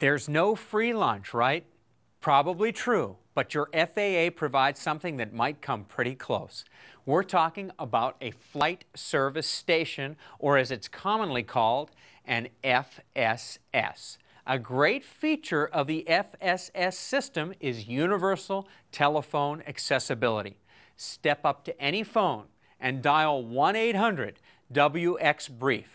There's no free lunch, right? Probably true, but your FAA provides something that might come pretty close. We're talking about a flight service station, or as it's commonly called, an FSS. A great feature of the FSS system is universal telephone accessibility. Step up to any phone and dial 1-800-WX-BRIEF.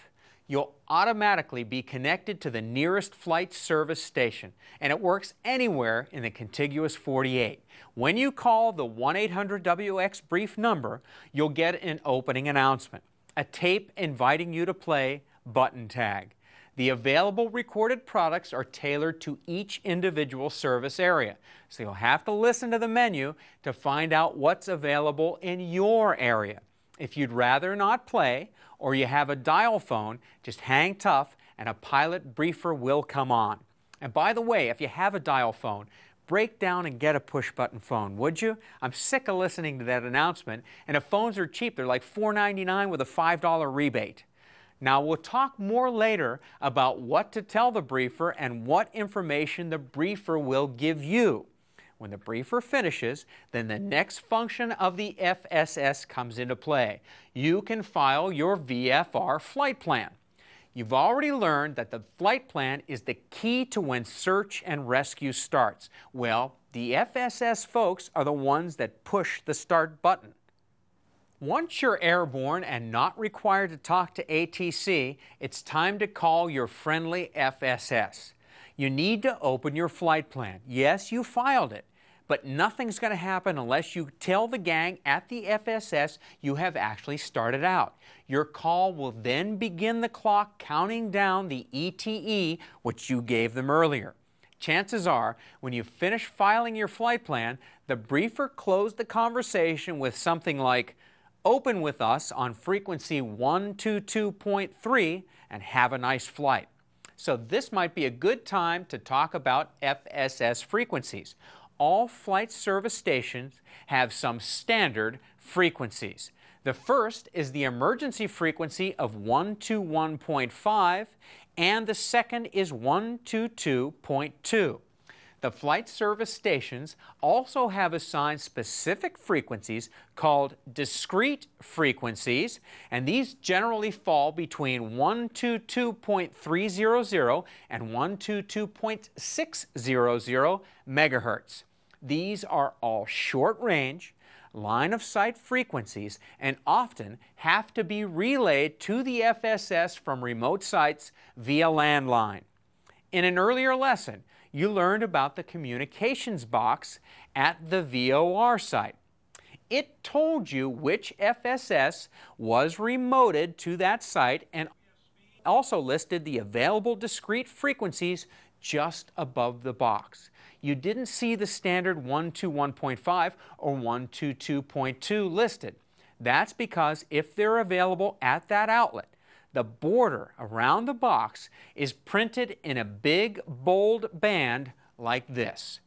You'll automatically be connected to the nearest flight service station, and it works anywhere in the contiguous 48. When you call the 1-800-WX-BRIEF number, you'll get an opening announcement, a tape inviting you to play button tag. The available recorded products are tailored to each individual service area, so you'll have to listen to the menu to find out what's available in your area. If you'd rather not play, or you have a dial phone, just hang tough and a pilot briefer will come on. And by the way, if you have a dial phone, break down and get a push-button phone, would you? I'm sick of listening to that announcement, and if phones are cheap, they're like $4.99 with a $5 rebate. Now, we'll talk more later about what to tell the briefer and what information the briefer will give you. When the briefer finishes, then the next function of the FSS comes into play. You can file your VFR flight plan. You've already learned that the flight plan is the key to when search and rescue starts. Well, the FSS folks are the ones that push the start button. Once you're airborne and not required to talk to ATC, it's time to call your friendly FSS. You need to open your flight plan. Yes, you filed it, but nothing's going to happen unless you tell the gang at the FSS you have actually started out. Your call will then begin the clock counting down the ETE, which you gave them earlier. Chances are, when you finish filing your flight plan, the briefer closed the conversation with something like, "Open with us on frequency 122.3 and have a nice flight." So this might be a good time to talk about FSS frequencies. All flight service stations have some standard frequencies. The first is the emergency frequency of 121.5, and the second is 122.2. The flight service stations also have assigned specific frequencies called discrete frequencies, and these generally fall between 122.300 and 122.600 megahertz. These are all short-range, line-of-sight frequencies and often have to be relayed to the FSS from remote sites via landline. In an earlier lesson, you learned about the communications box at the VOR site. It told you which FSS was remoted to that site and also listed the available discrete frequencies just above the box. You didn't see the standard 121.5 or 122.2 listed. That's because if they're available at that outlet, the border around the box is printed in a big, bold band like this.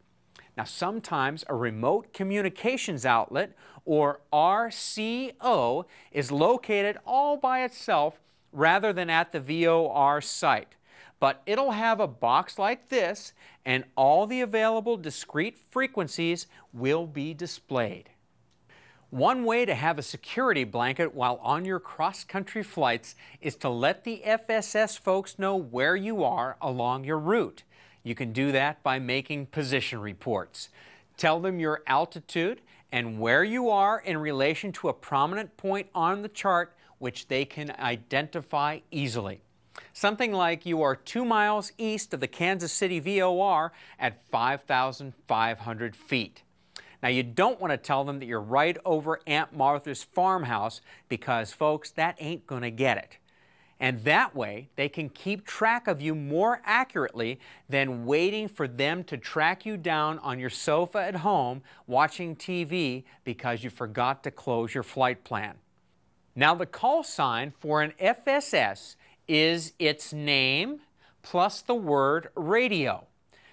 Now, sometimes a remote communications outlet, or RCO, is located all by itself rather than at the VOR site. But it'll have a box like this, and all the available discrete frequencies will be displayed. One way to have a security blanket while on your cross-country flights is to let the FSS folks know where you are along your route. You can do that by making position reports. Tell them your altitude and where you are in relation to a prominent point on the chart which they can identify easily. Something like you are 2 miles east of the Kansas City VOR at 5,500 feet. Now, you don't want to tell them that you're right over Aunt Martha's farmhouse because, folks, that ain't going to get it. And that way, they can keep track of you more accurately than waiting for them to track you down on your sofa at home watching TV because you forgot to close your flight plan. Now, the call sign for an FSS is its name plus the word radio.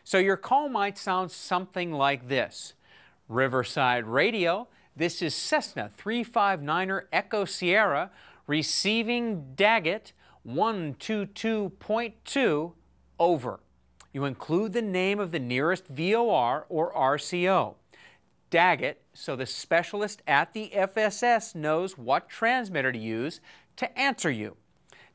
So your call might sound something like this. Riverside Radio, this is Cessna 359er Echo Sierra, receiving Daggett 122.2, over. You include the name of the nearest VOR or RCO. DAG it so the specialist at the FSS knows what transmitter to use to answer you.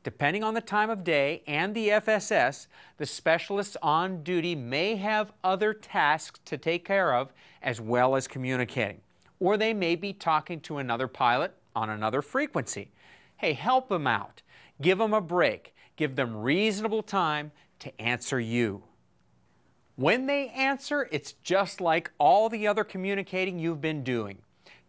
Depending on the time of day and the FSS, the specialists on duty may have other tasks to take care of as well as communicating. Or they may be talking to another pilot on another frequency. Hey, help them out. Give them a break. Give them reasonable time to answer you. When they answer, it's just like all the other communicating you've been doing.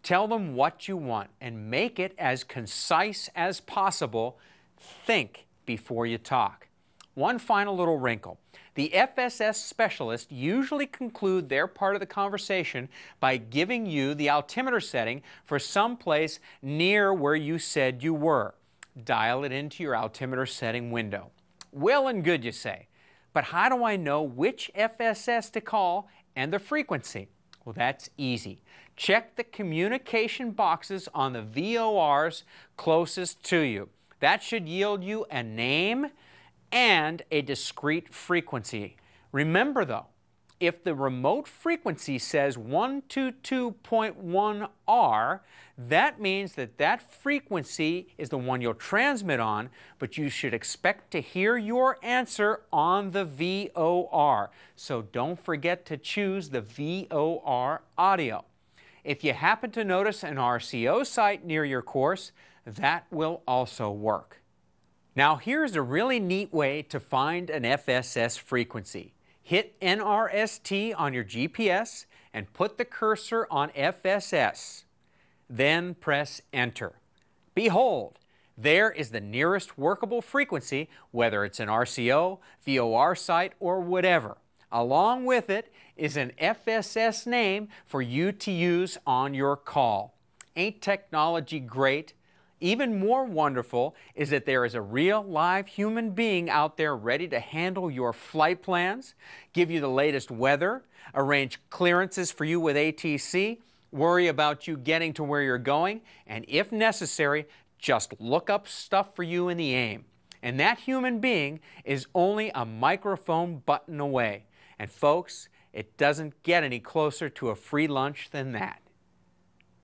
Tell them what you want and make it as concise as possible. Think before you talk. One final little wrinkle. The FSS specialists usually conclude their part of the conversation by giving you the altimeter setting for some place near where you said you were. Dial it into your altimeter setting window. Well and good, you say. But how do I know which FSS to call and the frequency? Well, that's easy. Check the communication boxes on the VORs closest to you. That should yield you a name and a discrete frequency. Remember though, if the remote frequency says 122.1R, that means that that frequency is the one you'll transmit on, but you should expect to hear your answer on the VOR. So don't forget to choose the VOR audio. If you happen to notice an RCO site near your course, that will also work. Now here's a really neat way to find an FSS frequency. Hit NRST on your GPS and put the cursor on FSS. Then press Enter. Behold, there is the nearest workable frequency, whether it's an RCO, VOR site, or whatever. Along with it is an FSS name for you to use on your call. Ain't technology great? Even more wonderful is that there is a real live human being out there ready to handle your flight plans, give you the latest weather, arrange clearances for you with ATC, worry about you getting to where you're going, and if necessary, just look up stuff for you in the AIM. And that human being is only a microphone button away. And folks, it doesn't get any closer to a free lunch than that.